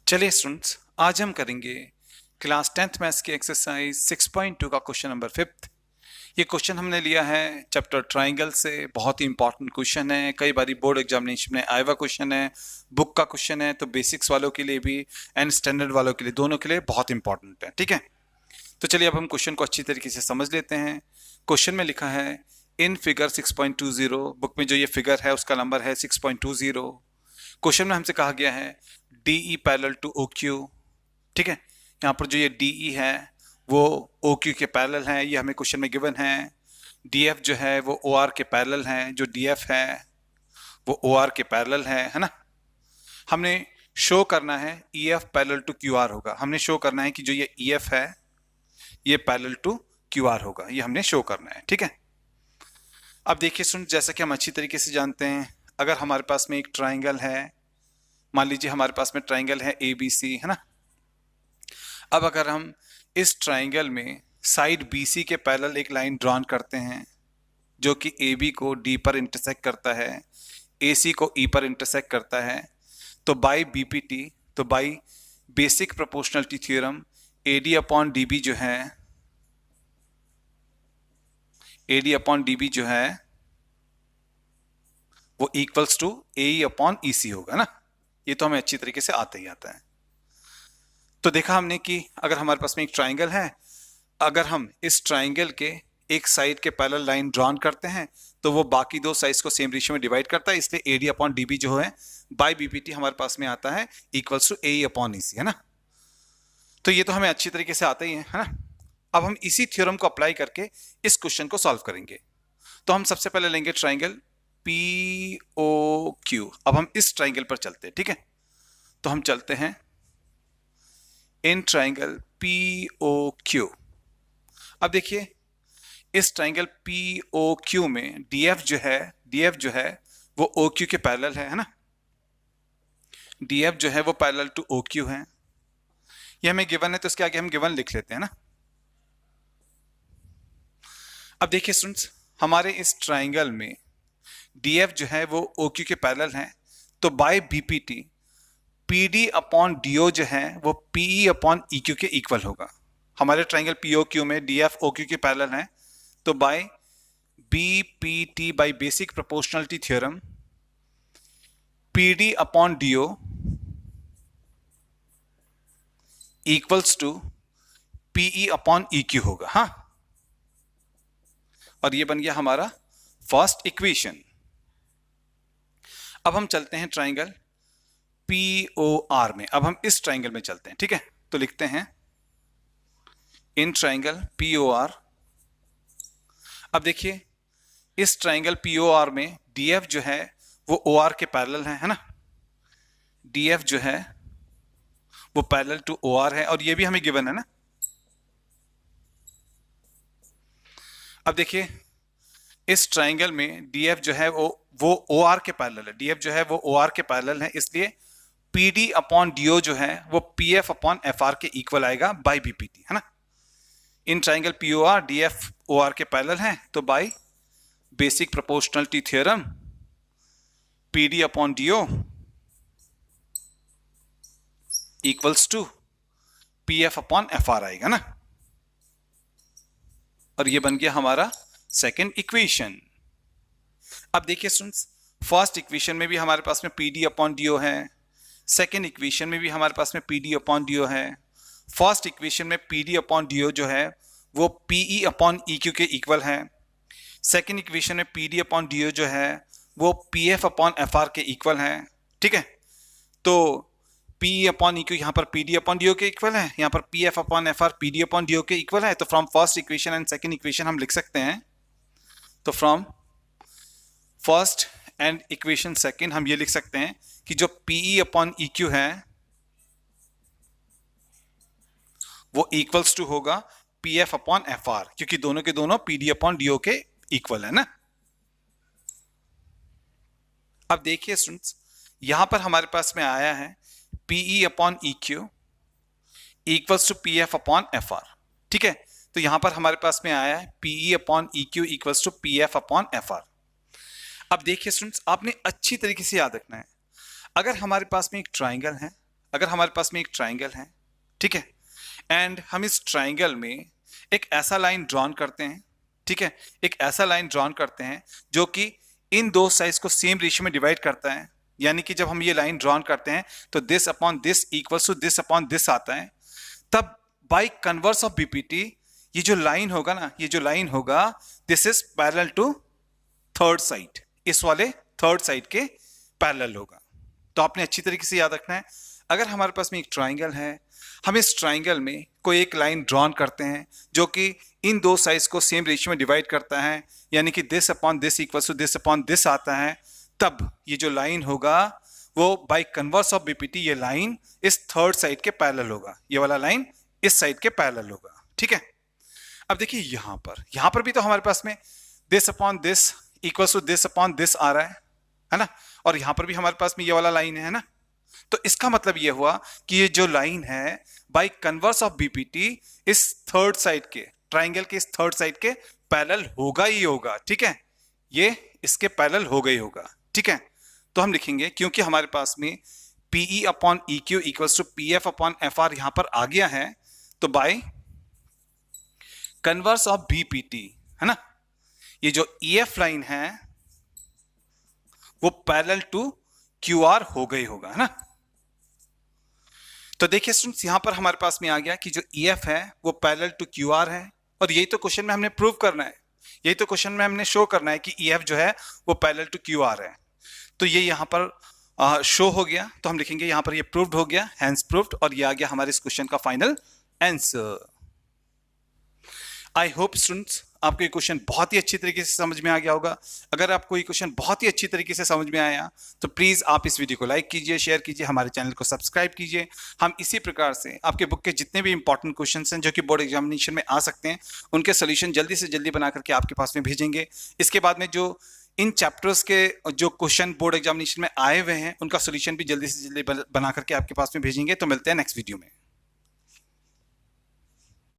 चलिए स्टूडेंट्स, आज हम करेंगे क्लास 10th मैथ्स की एक्सरसाइज 6.2 का क्वेश्चन नंबर 5। ये क्वेश्चन हमने लिया है चैप्टर ट्राइंगल से। बहुत ही इंपॉर्टेंट क्वेश्चन है, कई बार बोर्ड एग्जामिनेशन में आया हुआ क्वेश्चन है, बुक का क्वेश्चन है, तो बेसिक्स वालों के लिए भी एंड स्टैंडर्ड वालों के लिए, दोनों के लिए बहुत इंपॉर्टेंट है। ठीक है, तो चलिए अब हम क्वेश्चन को अच्छी तरीके से समझ लेते हैं। क्वेश्चन में लिखा है इन फिगर 6.20, बुक में जो ये फिगर है उसका नंबर है 6.20। क्वेश्चन में हमसे कहा गया है DE पैरेलल टू OQ। ठीक है, यहाँ पर जो ये DE है वो OQ के पैरेलल है, ये हमें क्वेश्चन में गिवन है। DF जो है वो OR के पैरेलल है, जो DF है वो OR के पैरेलल है ना। हमने शो करना है EF पैरेलल टू QR होगा, हमने शो करना है कि जो ये EF है ये पैरेलल टू QR होगा, ये हमने शो करना है। ठीक है, अब देखिए सुन, जैसा कि हम अच्छी तरीके से जानते हैं, अगर हमारे पास में एक ट्राइंगल है, मान लीजिए हमारे पास में ट्राइंगल है ABC, है ना। अब अगर हम इस ट्राइंगल में साइड BC के पैरेलल एक लाइन ड्रॉन करते हैं जो कि AB को D पर इंटरसेक्ट करता है, AC को E पर इंटरसेक्ट करता है, तो बाय BPT, तो by basic proportionality theorem AD upon DB जो है, AD अपॉन DB जो है वो equals to AE upon EC होगा ना। ये तो हमें अच्छी तरीके से आता ही आता है। तो देखा हमने कि अगर हमारे पास में एक ट्राइंगल है, अगर हम इस ट्राइंगल के एक साइड के पैरेलल लाइन ड्रॉन करते हैं तो वो बाकी दो साइड्स को सेम रेशियो में डिवाइड करता है, इसलिए AD अपॉन DB जो है बाय BPT हमारे पास में आता है equals to AE upon EC, है ना। तो ये तो हमें अच्छी तरीके से आता ही है ना। अब हम इसी थ्योरम को अप्लाई करके इस क्वेश्चन को सॉल्व करेंगे। तो हम सबसे पहले लेंगे ट्राइंगल POQ। अब हम इस ट्राइंगल पर चलते हैं। ठीक है, तो हम चलते हैं इन ट्राइंगल POQ। अब देखिए इस ट्राइंगल POQ में DF जो है वो OQ के पैरेलल है ना। DF जो है वो पैरेलल टू OQ है, ये हमें गिवन है, तो इसके आगे हम गिवन लिख लेते हैं ना। अब देखिए स्टूडेंट्स, हमारे इस ट्राइंगल में DF जो है वो OQ के पैरेलल है, तो by BPT PD upon DO जो है वो PE अपॉन EQ के इक्वल होगा। हमारे ट्राइंगल POQ में DF OQ के पैरेलल है, तो by BPT by basic proportionality theorem PD upon DO equals to PE upon EQ होगा। हाँ, और ये बन गया हमारा फर्स्ट इक्वेशन। अब हम चलते हैं ट्राइंगल POR में। अब हम इस ट्राइंगल में चलते हैं। ठीक है, तो लिखते हैं इन ट्राइंगल POR। अब देखिए इस ट्राइंगल POR में DF जो है वो OR के पैरेलल है ना। DF जो है वो पैरेलल टू OR है, और ये भी हमें गिवन है ना। अब देखिए इस ट्राइंगल में DF जो है वो OR के पैरेलल है, DF जो है वो OR के पैरेलल है, इसलिए PD अपॉन DO जो है वो PF अपॉन FR के इक्वल आएगा बाय BPT, है ना। In triangle POR DF OR के पैरेलल है, तो by basic proportionality theorem PD upon DO equals to PF upon FR आएगा ना। और ये बन गया हमारा सेकेंड इक्वेशन। अब देखिए स्टूडेंट्स, फर्स्ट इक्वेशन में भी हमारे पास में PD अपॉन DO है, सेकेंड इक्वेशन में भी हमारे पास में PD अपॉन DO है। फर्स्ट इक्वेशन में PD अपॉन DO जो है वो PE अपॉन EQ के इक्वल है। सेकेंड इक्वेशन में PD अपॉन DO जो है वो PF अपॉन FR के इक्वल है। ठीक है, तो PE अपॉन EQ यहाँ पर PD अपॉन DO के इक्वल है, यहाँ पर PF upon FR PD upon DO के इक्वल है। तो from first equation and second equation हम लिख सकते हैं, तो from first and equation second हम ये लिख सकते हैं कि जो PE अपॉन EQ है वो इक्वल्स टू होगा PF अपॉन FR, क्योंकि दोनों के दोनों PD अपॉन DO के इक्वल है ना। अब देखिए स्टूडेंट्स, यहां पर हमारे पास में आया है PE upon EQ equals to PF upon FR। ठीक है, तो यहां पर हमारे पास में आया है PE upon EQ equals to PF upon FR। अब देखिए स्टूडेंट्स, आपने अच्छी तरीके से याद रखना है, अगर हमारे पास में एक ट्राइंगल है, अगर हमारे पास में एक ट्राइंगल है, ठीक है, एंड हम इस ट्राइंगल में एक ऐसा लाइन ड्रॉन करते हैं, ठीक है, एक ऐसा लाइन ड्रॉन करते हैं जो कि इन दो साइड्स को सेम रेशियो में डिवाइड करता है, यानी कि जब हम ये लाइन ड्रॉन करते हैं तो this upon this equals to this upon this आता है, तब बाय कन्वर्स ऑफ बीपीटी ये जो लाइन होगा ना, ये जो लाइन होगा this is parallel to third side, इस वाले थर्ड साइड के पैरेलल होगा। तो आपने अच्छी तरीके से याद रखना है, अगर हमारे पास में एक ट्राइंगल है, हम इस ट्राइंगल में कोई एक लाइन ड्रॉन करते हैं जो कि इन दो साइड्स को सेम रेशियो में डिवाइड करता है, यानी कि this upon this equals to this upon this आता है, तब ये जो लाइन होगा वो बाय कन्वर्स ऑफ बीपीटी ये लाइन इस थर्ड साइड के पैरेलल होगा, ये वाला लाइन इस साइड के पैरेलल होगा, ठीक है। अब देखिए यहां पर भी तो हमारे पास में this upon this equals to this upon this आ रहा है ना, और यहां पर भी हमारे पास में ये वाला लाइन है ना, तो इसका मतलब ये हुआ कि ये जो लाइन है बाय कन्वर्स ऑफ बीपीटी इस थर्ड साइड के ट्राइंगल के इस थर्ड साइड के पैरेलल होगा ही होगा, ठीक है, ये इसके पैरेलल हो गई होगा, ठीक है। तो हम लिखेंगे क्योंकि हमारे पास में PE upon E Q equals to P F upon F R यहां पर आ गया है, तो बाय कन्वर्स ऑफ बीपीटी है ना, ये जो ई एफ लाइन है वो पैरेलल टू क्यू आर हो गई होगा, है ना। तो देखिए स्टूडेंट्स यहां पर हमारे पास में आ गया कि जो ई एफ है वो पैरेलल टू क्यू आर है, और यही तो क्वेश्चन में हमने प्रूव करना है, यही तो क्वेश्चन में हमने शो करना है कि ई एफ जो है वो पैरेलल टू क्यू आर है। तो ये यहां पर शो हो गया, तो हम लिखेंगे यहां पर ये प्रूव्ड हो गया, हैंस प्रूव्ड, और ये आ गया हमारे इस क्वेश्चन का final answer. I hope students आपको ये क्वेश्चन बहुत ही अच्छी तरीके से समझ में आ गया होगा। अगर आपको ये क्वेश्चन बहुत ही अच्छी तरीके से समझ में आया तो प्लीज़ आप इस वीडियो को लाइक कीजिए, शेयर कीजिए, हमारे चैनल को सब्सक्राइब कीजिए। हम इसी प्रकार से आपके बुक के जितने भी इंपॉर्टेंट क्वेश्चन हैं जो कि बोर्ड एग्जामिनेशन में आ सकते हैं उनके सोल्यूशन जल्दी से जल्दी बना करके आपके पास में भेजेंगे। इसके बाद में जो इन चैप्टर्स के जो क्वेश्चन बोर्ड एग्जामिनेशन में आए हुए हैं उनका सोल्यूशन भी जल्दी से जल्दी बना करके आपके पास में भेजेंगे। तो मिलते हैं नेक्स्ट वीडियो में।